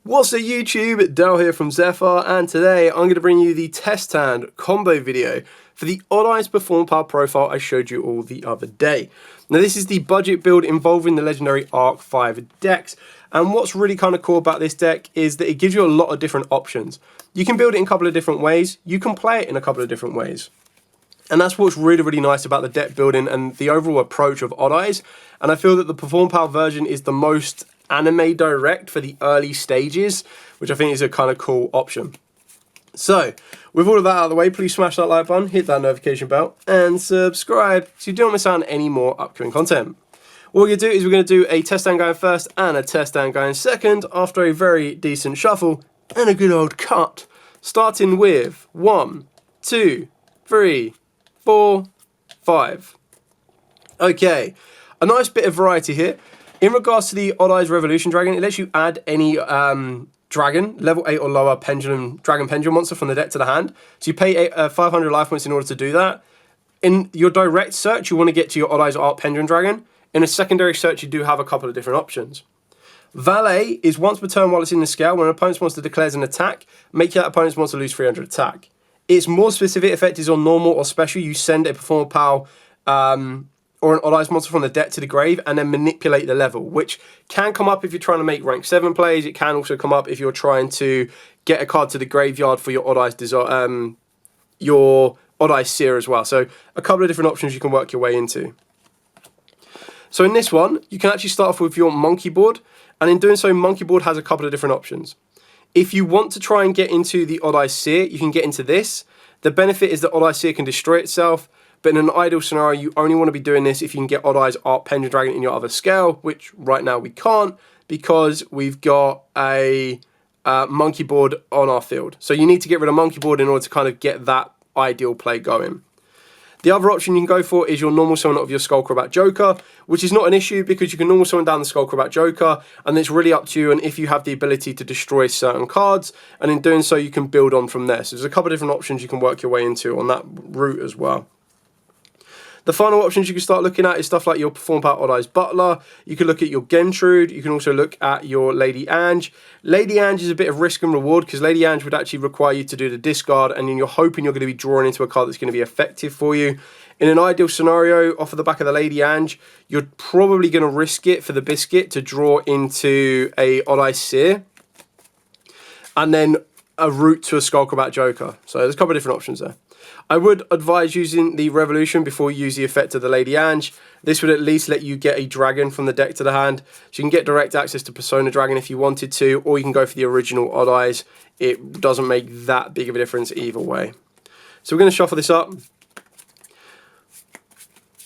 What's up YouTube, Dale here from Zephyr, and today I'm going to bring you the test hand combo video for the Odd Eyes Performapal profile I showed you all the other day. Now this is the budget build involving the legendary Arc 5 decks, and what's really kind of cool about this deck is that it gives you a lot of different options. You can build it in a couple of different ways, you can play it in a couple of different ways. And that's what's really nice about the deck building and the overall approach of Odd Eyes, and I feel that the Performapal version is the most anime direct for the early stages, which I think is a kind of cool option. So, with all of that out of the way, please smash that like button, hit that notification bell, and subscribe so you don't miss out on any more upcoming content. What we're going to do is we're going to do a test hand going first and a test hand going second after a very decent shuffle and a good old cut. Starting with 1, 2, 3, 4, 5. Okay, a nice bit of variety here. In regards to the Odd Eyes Revolution Dragon, it lets you add any dragon, level 8 or lower dragon pendulum monster from the deck to the hand. So you pay 500 life points in order to do that. In your direct search, you want to get to your Odd Eyes Arc Pendulum Dragon. In a secondary search, you do have a couple of different options. Valet is once per turn while it's in the scale, when an opponent's monster declares an attack, make that opponent's monster lose 300 attack. Its more specific effect is on normal or special. You send a Performapal or an Odd Eyes monster from the deck to the grave and then manipulate the level, which can come up if you're trying to make rank 7 plays. It can also come up if you're trying to get a card to the graveyard for your Odd Eyes Seer as well. So a couple of different options you can work your way into. So in this one, you can actually start off with your monkey board, and in doing so, monkey board has a couple of different options. If you want to try and get into the Odd Eyes Seer, you can get into this. The benefit is that Odd Eyes Seer can destroy itself, but in an ideal scenario, you only want to be doing this if you can get Odd Eyes Arc Pendulum Dragon in your other scale, which right now we can't because we've got a monkey board on our field. So you need to get rid of monkey board in order to kind of get that ideal play going. The other option you can go for is your normal summon of your Skullcrobat Joker, which is not an issue because you can normal summon down the Skullcrobat Joker, and it's really up to you and if you have the ability to destroy certain cards, and in doing so you can build on from there. So there's a couple of different options you can work your way into on that route as well. The final options you can start looking at is stuff like your Performapal Odd Eyes Butler. You can look at your Gentrude. You can also look at your Lady Ange. Lady Ange is a bit of risk and reward because Lady Ange would actually require you to do the discard, and then you're hoping you're going to be drawing into a card that's going to be effective for you. In an ideal scenario, off of the back of the Lady Ange, you're probably going to risk it for the biscuit to draw into a Odd Eyes Seer, and then a route to a Skullcrobat Joker. So there's a couple of different options there. I would advise using the Revolution before you use the effect of the Lady Ange. This would at least let you get a dragon from the deck to the hand. So you can get direct access to Persona Dragon if you wanted to, or you can go for the original Odd Eyes. It doesn't make that big of a difference either way. So we're going to shuffle this up.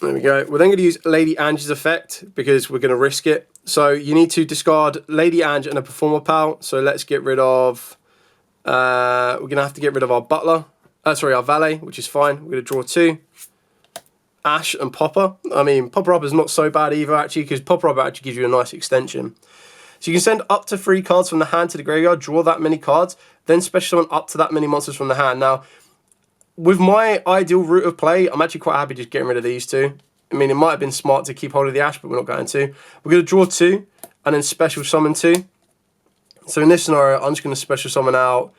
There we go. We're then going to use Lady Ange's effect because we're going to risk it. So you need to discard Lady Ange and a Performapal. So let's get rid of... we're going to have to get rid of our Butler. Our Valet, which is fine. We're going to draw 2. Ash and Popper. I mean, Popper Up is not so bad either, actually, because Popper Up actually gives you a nice extension. So you can send up to 3 cards from the hand to the graveyard, draw that many cards, then special summon up to that many monsters from the hand. Now, with my ideal route of play, I'm actually quite happy just getting rid of these 2. I mean, it might have been smart to keep hold of the Ash, but we're not going to. We're going to draw 2, and then special summon 2. So in this scenario, I'm just going to special summon out...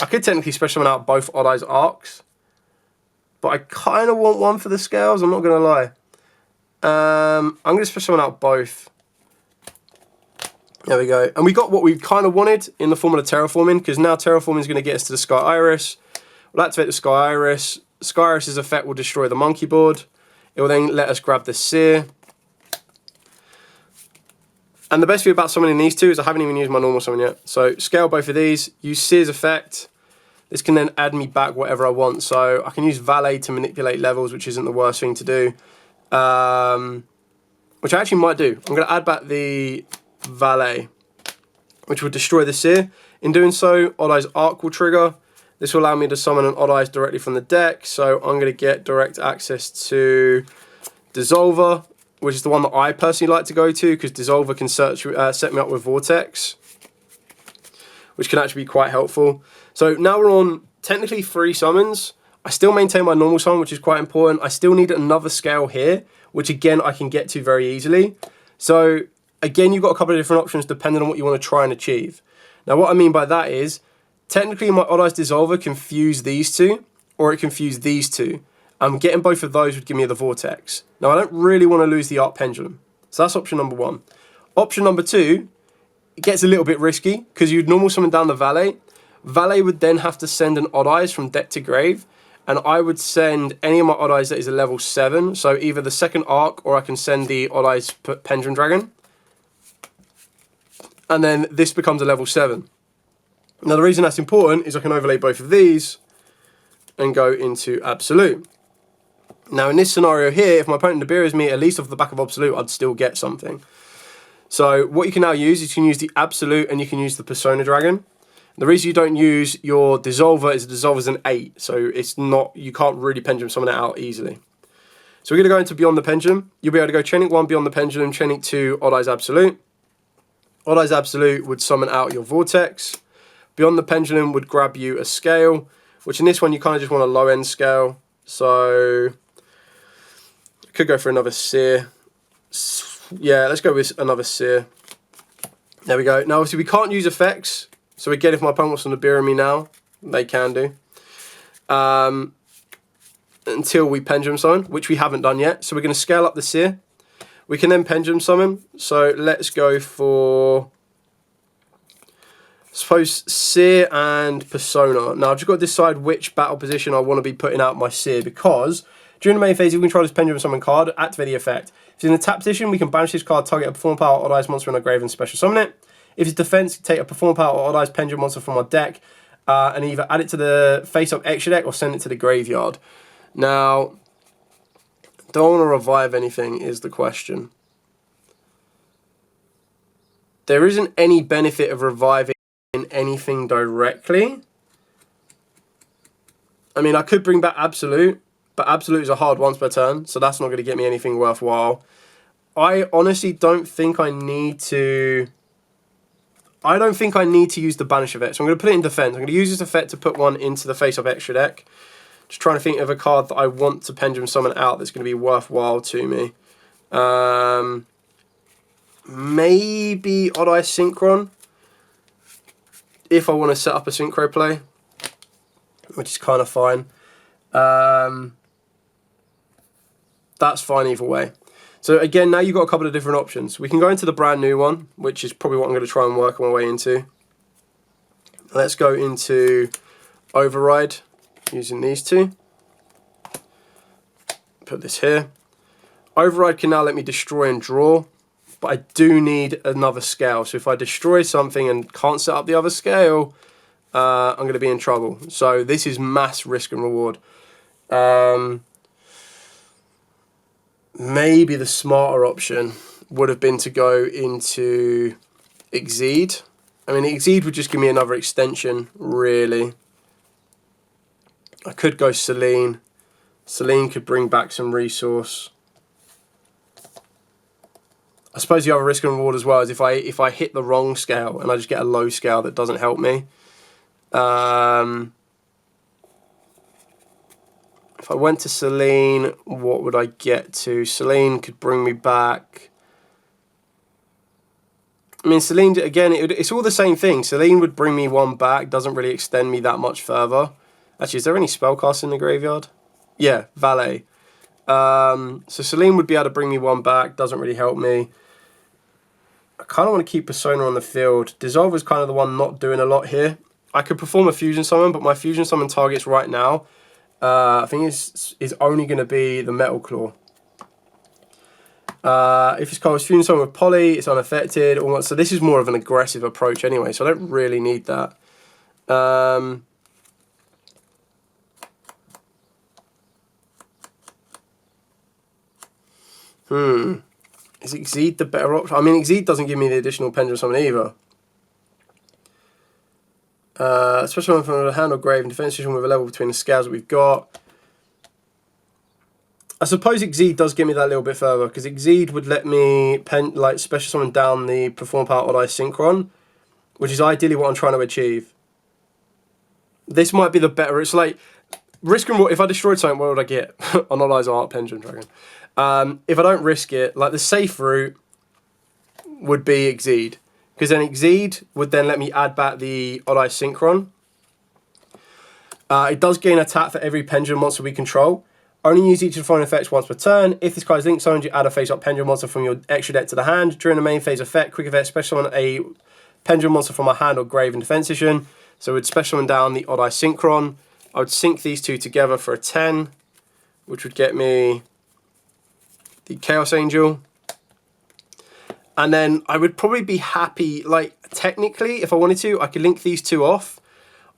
I could technically special summon out both Odd Eyes Arcs, but I kind of want one for the scales, I'm not going to lie. I'm going to special summon out both. There we go. And we got what we kind of wanted in the form of the Terraforming, because now Terraforming is going to get us to the Sky Iris. We'll activate the Sky Iris. Sky Iris's effect will destroy the monkey board. It will then let us grab the Seer. And the best thing about summoning these 2 is I haven't even used my normal summon yet. So scale both of these, use Seer's effect. This can then add me back whatever I want. So I can use Valet to manipulate levels, which isn't the worst thing to do. Which I actually might do. I'm going to add back the Valet, which will destroy the Seer. In doing so, Odd Eyes Arc will trigger. This will allow me to summon an Odd Eyes directly from the deck. So I'm going to get direct access to Dissolver, which is the one that I personally like to go to, because Dissolver can set me up with Vortex, which can actually be quite helpful. So now we're on technically 3 summons. I still maintain my normal summon, which is quite important. I still need another scale here, which again I can get to very easily. So again, you've got a couple of different options depending on what you want to try and achieve. Now what I mean by that is, technically my Odd Eyes Dissolver can fuse these two, or it can fuse these two. Getting both of those would give me the Vortex. Now I don't really want to lose the Arc Pendulum. So that's option number one. Option number two, it gets a little bit risky, because you'd normal summon down the Valet. Valet would then have to send an Odd Eyes from deck to grave, and I would send any of my Odd Eyes that is a level 7, so either the second Arc, or I can send the Odd Eyes Pendulum Dragon. And then this becomes a level 7. Now the reason that's important is I can overlay both of these and go into Absolute. Now in this scenario here, if my opponent Nibiru's me at least off the back of Absolute, I'd still get something. So what you can now use is you can use the Absolute and you can use the Persona Dragon. The reason you don't use your Dissolver is the Dissolver's an 8, so it's not, you can't really Pendulum summon it out easily. So we're going to go into Beyond the Pendulum. You'll be able to go Chain Link 1 Beyond the Pendulum, Chain Link 2 Odd Eyes Absolute. Odd Eyes Absolute would summon out your Vortex. Beyond the Pendulum would grab you a Scale, which in this one you kind of just want a low end Scale. So could go for another Seer. Yeah, let's go with another Seer. There we go. Now obviously we can't use effects. So again, if my opponent wants to Nibiru me now, they can do. Until we Pendulum Summon, which we haven't done yet. So we're going to scale up the Seer. We can then Pendulum Summon. So let's go for, I suppose, Seer and Persona. Now I've just got to decide which battle position I want to be putting out my Seer, because during the main phase, if we can try this Pendulum Summon card, activate the effect. If it's in the tap position, we can banish this card, target a Performapal Odd Eyes monster in our grave and special summon it. If it's defense, take a Performapal or Odd Eyes Pendulum monster from our deck and either add it to the face-up extra deck or send it to the graveyard. Now, don't want to revive anything is the question. There isn't any benefit of reviving anything directly. I mean, I could bring back Absolute, but Absolute is a hard once per turn, so that's not going to get me anything worthwhile. I honestly don't think I need to... I don't think I need to use the Banish effect, so I'm going to put it in defense. I'm going to use this effect to put one into the face-up extra deck. Just trying to think of a card that I want to Pendulum Summon out that's going to be worthwhile to me. Maybe Odd Eye Synchron, if I want to set up a Synchro play, which is kind of fine. That's fine either way. So again, now you've got a couple of different options. We can go into the brand new one, which is probably what I'm going to try and work my way into. Let's go into Override using these two. Put this here. Override can now let me destroy and draw, but I do need another scale. So if I destroy something and can't set up the other scale, I'm going to be in trouble. So this is mass risk and reward. Maybe the smarter option would have been to go into Exceed. I mean, Exceed would just give me another extension, really. I could go Selene. Selene could bring back some resource. I suppose the other risk and reward as well is if I hit the wrong scale and I just get a low scale that doesn't help me. If I went to Selene, what would I get to? Selene could bring me back. I mean, Selene, again, it's all the same thing. Selene would bring me one back, doesn't really extend me that much further. Actually, is there any spellcasts in the graveyard? Yeah, Valet. So Selene would be able to bring me one back, doesn't really help me. I kind of want to keep Persona on the field. Dissolve is kind of the one not doing a lot here. I could perform a Fusion Summon, but my Fusion Summon targets right now, I think is only going to be the Metal Claw. If it's called Fusion Summon with Poly, it's unaffected. So this is more of an aggressive approach anyway, so I don't really need that. Is Exceed the better option? I mean, Exceed doesn't give me the additional Pendulum Summon either. Especially from the hand or grave and defense position with a level between the scales that we've got. I suppose Exceed does get me that little bit further, because Exceed would let me special summon down the Performapal Odd Eye Synchron, which is ideally what I'm trying to achieve. This might be the better. It's like risk and reward. If I destroyed something, what would I get? On Odd Eyes Art Pendulum Dragon. If I don't risk it, like the safe route would be Exceed, because then Exceed would then let me add back the Odd Eye Synchron. It does gain attack for every pendulum monster we control. Only use each of the following effects once per turn. If this card is linked summoned, you add a face-up pendulum monster from your extra deck to the hand. During the main phase effect, quick effect, special summon a pendulum monster from my hand or grave in defense position. So we'd special summon down the Odd Eye Synchron. I would sync these two together for a 10, which would get me the Chaos Angel. And then I would probably be happy, like, technically, if I wanted to, I could link these two off.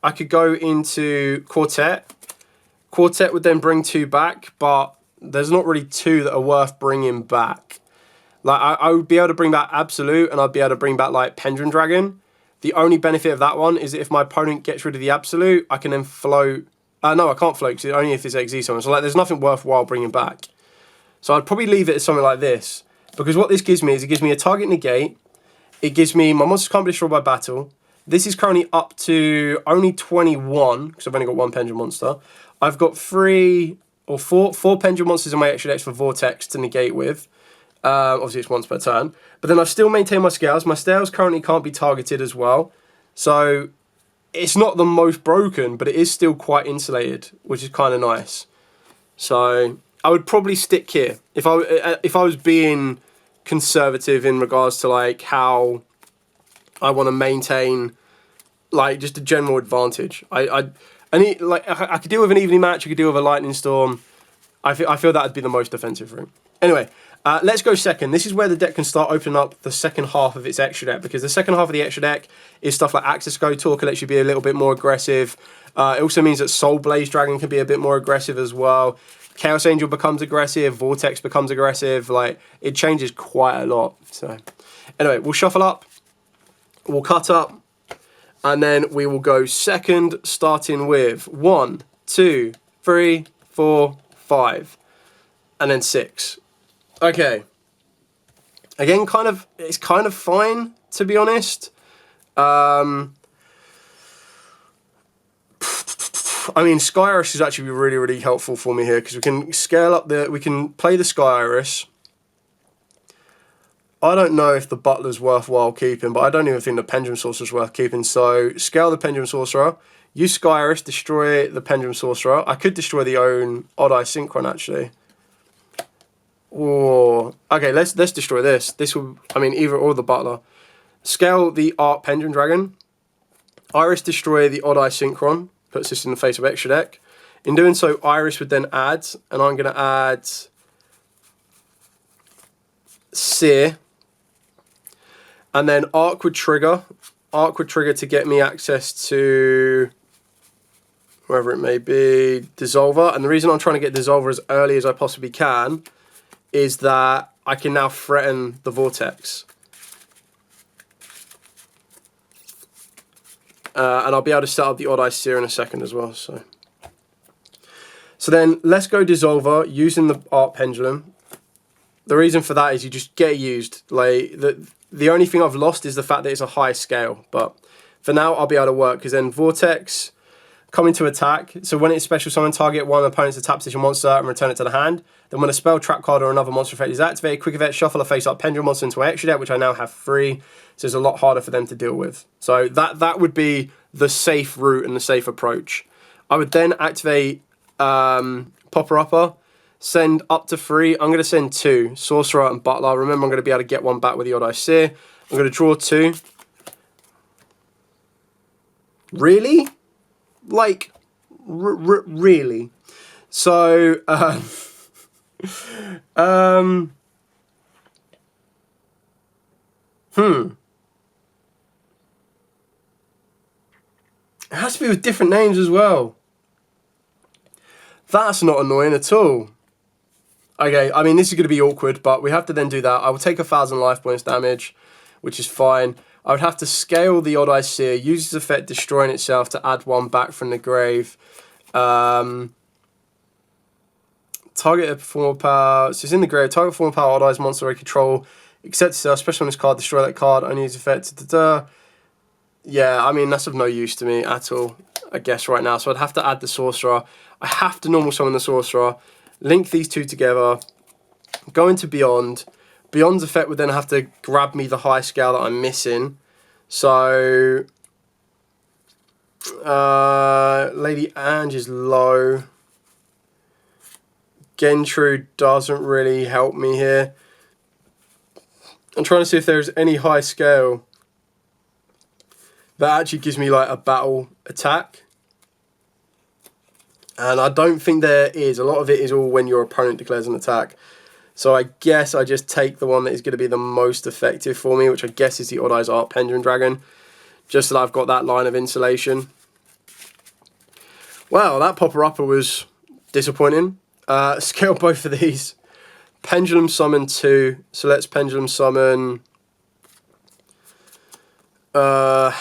I could go into Quartet. Quartet would then bring 2 back, but there's not really 2 that are worth bringing back. Like, I would be able to bring back Absolute, and I'd be able to bring back, like, Pendulum Dragon. The only benefit of that one is that if my opponent gets rid of the Absolute, I can then float. No, I can't float, because only if it's XZ summon. So, like, there's nothing worthwhile bringing back. So I'd probably leave it as something like this. Because what this gives me is it gives me a target negate. It gives me my monsters can't be destroyed by battle. This is currently up to only 21, because I've only got 1 Pendulum monster. I've got 4 Pendulum monsters in my extra decks for Vortex to negate with. Obviously, it's once per turn. But then I've still maintained my scales. My scales currently can't be targeted as well. So it's not the most broken, but it is still quite insulated, which is kind of nice. So I would probably stick here. If I was being conservative in regards to like how I want to maintain like just a general advantage. I could deal with an evening match. I could deal with a lightning storm. I feel that would be the most defensive route. Anyway, let's go second. This is where the deck can start opening up the second half of its extra deck, because the second half of the extra deck is stuff like Access Go Talker lets you be a little bit more aggressive. It also means that Soul Blaze Dragon can be a bit more aggressive as well. Chaos Angel becomes aggressive. Vortex becomes aggressive. Like, it changes quite a lot. So anyway, we'll shuffle up. We'll cut up. And then we will go second, starting with 1, 2, 3, 4, 5. And then 6. Okay. Again, it's kind of fine, to be honest. I mean, Sky Iris is actually really, really helpful for me here, because we can scale up we can play the Sky Iris. I don't know if the Butler's worthwhile keeping, but I don't even think the Pendulum Sorcerer's worth keeping. So scale the Pendulum Sorcerer, use Sky Iris, destroy the Pendulum Sorcerer. I could destroy the own Odd Eye Synchron actually. Oh, okay, let's destroy this. This will, I mean, either or the Butler. Scale the Art Pendulum Dragon. Iris destroy the Odd Eye Synchron. Puts this in the face of extra deck. In doing so, Iris would then add, and I'm going to add Seer. And then Arc would trigger. Arc would trigger to get me access to wherever it may be, Dissolver. And the reason I'm trying to get Dissolver as early as I possibly can is that I can now threaten the Vortex. And I'll be able to set up the Odd Eye Seer in a second as well. So then let's go Dissolver using the Art Pendulum. The reason for that is you just get used. Like the only thing I've lost is the fact that it's a high scale. But for now, I'll be able to work, because then Vortex coming to attack. So when it's special summon, target one opponent's attack position monster and return it to the hand. Then when a spell, trap card, or another monster effect is activated, quick effect, shuffle a face-up pendulum monster into my extra deck, which I now have 3. So it's a lot harder for them to deal with. So that would be the safe route and the safe approach. I would then activate Popper Upper, send up to 3. I'm going to send 2, Sorcerer and Butler. Remember, I'm going to be able to get one back with the Odd Eye Seer. I'm going to draw 2. Really? Like, really? So, It has to be with different names as well. That's not annoying at all. Okay, I mean, this is going to be awkward, but we have to then do that. I will take 1,000 life points damage, which is fine. I would have to scale the Odd Eye Seer, use its effect destroying itself to add 1 back from the grave. Target a Performapal. So it's in the grave. Target Performapal Odd Eyes monster I control. Accept itself, special on this card, destroy that card, only use effect. Yeah, I mean, that's of no use to me at all, I guess, right now. So I'd have to add the Sorcerer. I have to normal summon the Sorcerer. Link these two together. Go into Beyond. Beyond's effect would then have to grab me the high scale that I'm missing. So Lady Ange is low. Gentrude doesn't really help me here. I'm trying to see if there's any high scale that actually gives me like a battle attack. And I don't think there is. A lot of it is all when your opponent declares an attack. So I guess I just take the one that is going to be the most effective for me, which I guess is the Odd Eyes Art Pendulum Dragon. Just so that I've got that line of insulation. Well, that popper-upper was disappointing. Scale both of these. Pendulum Summon 2. So let's Pendulum Summon... do I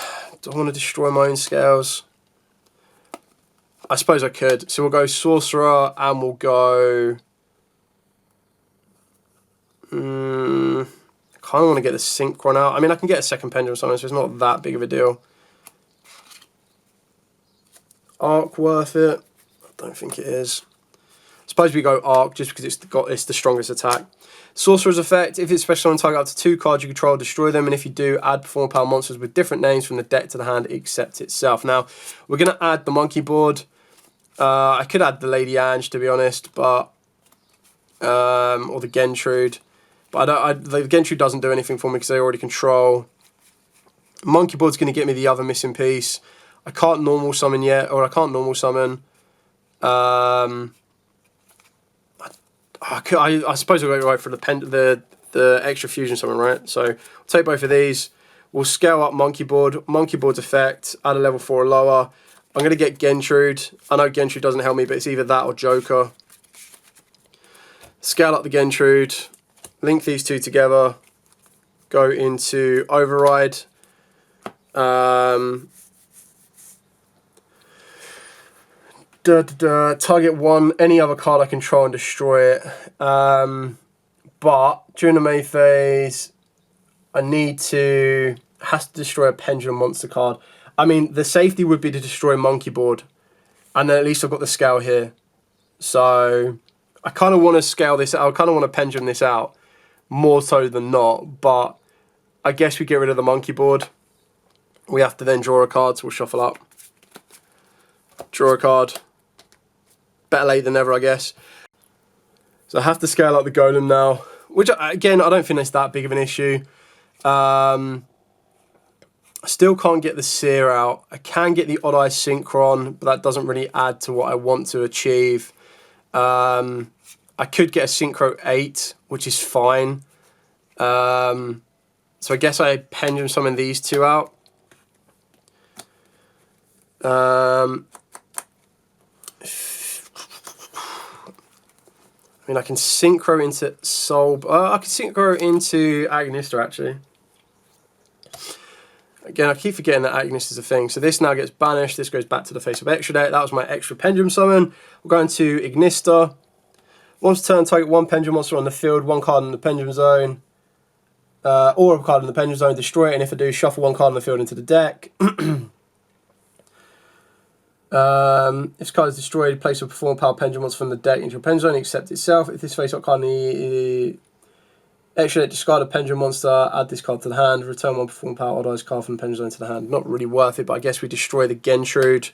want to destroy my own scales? I suppose I could. So we'll go Sorcerer and we'll go... I kind of want to get the Synchron out. I mean, I can get a second Pendulum Summon, so it's not that big of a deal. Arc worth it? I don't think it is. I suppose we go Arc just because it's the strongest attack. Sorcerer's effect, if it's special on target up to 2 cards you control, destroy them, and if you do, add Performapal monsters with different names from the deck to the hand except itself. Now, we're going to add the Monkey Board. I could add the Lady Ange, to be honest, but or the Gentrude. But the Gentrude doesn't do anything for me because they already control. Monkey Board's going to get me the other missing piece. I can't normal summon yet, or I can't normal summon. I suppose I'll go right for the extra fusion summon, right? So I'll take both of these. We'll scale up Monkey Board. Monkey Board's effect, add a level 4 or lower. I'm going to get Gentrude. I know Gentrude doesn't help me, but it's either that or Joker. Scale up the Gentrude. Link these two together. Go into Override. Target one, any other card I control and destroy it. But during the main phase, has to destroy a Pendulum monster card. I mean, the safety would be to destroy Monkey Board, and then at least I've got the scale here. So I kind of want to scale this out. I kind of want to Pendulum this out more so than not. But I guess we get rid of the Monkey Board. We have to then draw a card, so we'll shuffle up. Draw a card. Better late than never, I guess. So I have to scale up the Golem now, which, again, I don't think it's that big of an issue. I still can't get the Seer out. I can get the Odd Eye Synchron, but that doesn't really add to what I want to achieve. I could get a Synchro 8, which is fine. So I guess I Pendulum Summon these two out. I mean, I can Synchro into Soul... I can Synchro into Agonista, actually. Again, I keep forgetting that Agonist is a thing. So this now gets banished. This goes back to the face of extra deck. That was my extra Pendulum Summon. We're going to Ignista. Once per turn, target one Pendulum monster on the field, one card in the Pendulum Zone. Or a card in the Pendulum Zone, destroy it. And if I do, shuffle one card on the field into the deck. If this card is destroyed, place a Performapal Pendulum monster from the deck into your Pendulum Zone, except itself. If this face-up card in the extra deck, discard a Pendulum monster, add this card to the hand, return one Performapal Odd Eyes card from the Pendulum Zone to the hand. Not really worth it, but I guess we destroy the Gentrude.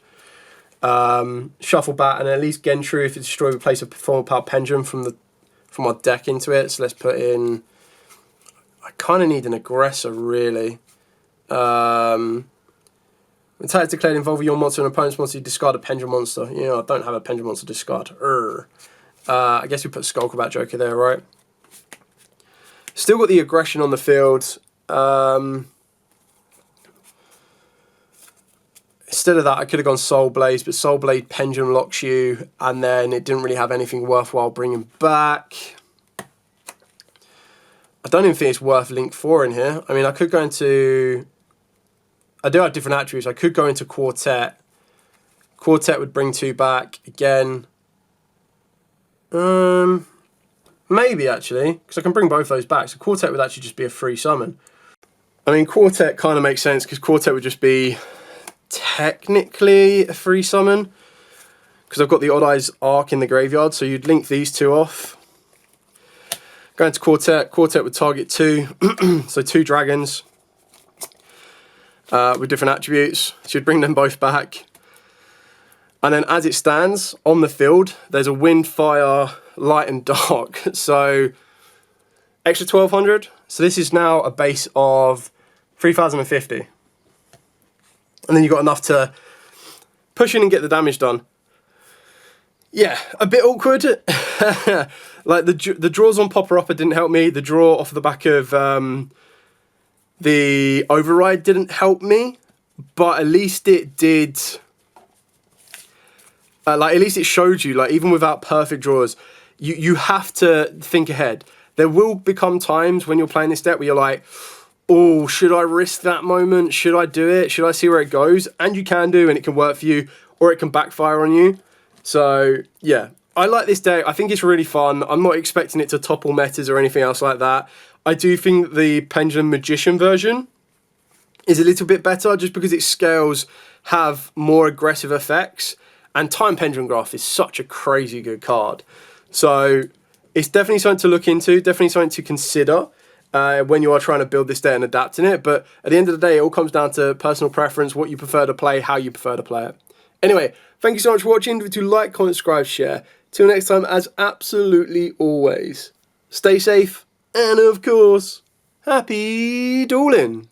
Shuffle back, and at least Gentrude, if it's destroyed, we place a Performapal Pendulum from our deck into it. So let's put in... I kind of need an aggressor, really. Attack declared involving your monster and opponent's monster, you discard a Pendulum monster. You know, I don't have a Pendulum monster to discard. I guess we put Skullcrobat Joker there, right? Still got the aggression on the field. Instead of that, I could have gone Soul Blaze, but Soul Blade Pendulum locks you, and then it didn't really have anything worthwhile bringing back. I don't even think it's worth Link 4 in here. I mean, I could go into... I do have different attributes. I could go into Quartet. Quartet would bring 2 back again. Maybe, actually, because I can bring both those back. So Quartet would actually just be a free summon. I mean, Quartet kind of makes sense because Quartet would just be technically a free summon because I've got the Odd Eyes Arc in the graveyard. So you'd link these 2 off. Going to Quartet. Quartet would target 2. So 2 dragons. with different attributes. So you'd bring them both back. And then as it stands on the field, there's a wind, fire, light and dark. So extra 1200. So this is now a base of 3050. And then you've got enough to push in and get the damage done. Yeah, a bit awkward. Like the draws on Popper Upper didn't help me. The draw off the back of the override didn't help me. But at least it did. Like at least it showed you, like even without perfect draws, you have to think ahead. There will become times when you're playing this deck where you're like, oh, should I risk that moment? Should I do it? Should I see where it goes? And you can do, and it can work for you, or it can backfire on you. So yeah, I like this deck. I think it's really fun. I'm not expecting it to topple metas or anything else like that. I do think the Pendulum Magician version is a little bit better just because its scales have more aggressive effects. And Time Pendulum Graph is such a crazy good card. So it's definitely something to look into, definitely something to consider when you are trying to build this deck and adapt in it. But at the end of the day, it all comes down to personal preference, what you prefer to play, how you prefer to play it. Anyway, thank you so much for watching. Don't forget to like, comment, subscribe, share. Till next time, as absolutely always, stay safe and, of course, happy dueling.